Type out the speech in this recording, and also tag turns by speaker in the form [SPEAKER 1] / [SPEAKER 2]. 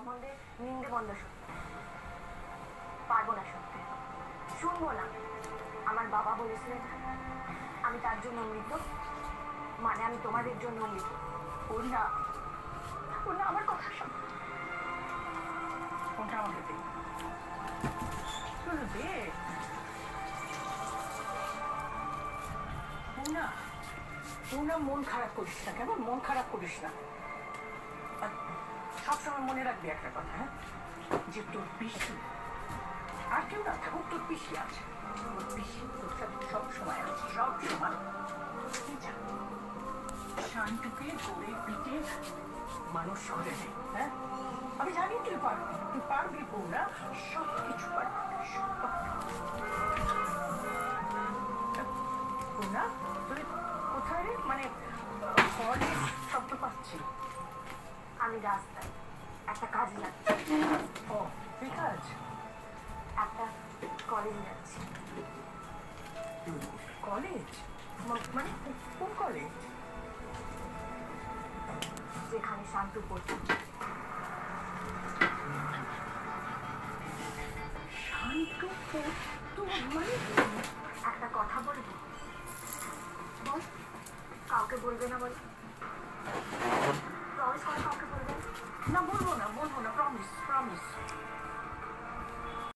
[SPEAKER 1] সম্বন্ধে নিন্দে বন্ধ শুনতে পারবো না, শুনতে শুনবো না। আমার বাবা বলেছিলেন আমি তার জন্য মৃত, মানে আমি তোমাদের জন্য মৃত। ও না, ও না, আমার কথা শোন।
[SPEAKER 2] ফোনটা আমাকে দে, দে। না না, মন খারাপ করিস না, কেমন মন খারাপ করিস না। সবসময় মনে রাখবি একটা কথা, হ্যাঁ, যে তোর পিসি আর কেউ না থাকুক, তোর পিসি আছে, তোর পিসি তোর সাথে সবসময় আছে, সবসময়। শান্তুকে করে পিঠে মানুষ করে নে, হ্যাঁ, আমি জানি তুই পারবি, তুই পারবি না, সব কিছু পারবি, না তুই কোথায় রে, মানে কলেজ শব্দ পাচ্ছি।
[SPEAKER 1] আমি রাস্তায় একটা কাজে যাচ্ছি।
[SPEAKER 2] ও ঠিক আছে,
[SPEAKER 1] একটা কলেজে যাচ্ছি।
[SPEAKER 2] কলেজ মানে কোন কলেজ?
[SPEAKER 1] যেখানে শান্তু পড়তো।
[SPEAKER 2] শান্তু পড়তো মানে?
[SPEAKER 1] একটা কথা বলবো? বল। কাউকে বলবে না, বল। প্রমিস করে কাউকে বলবে না।
[SPEAKER 2] না, বলবো না, প্রমিস।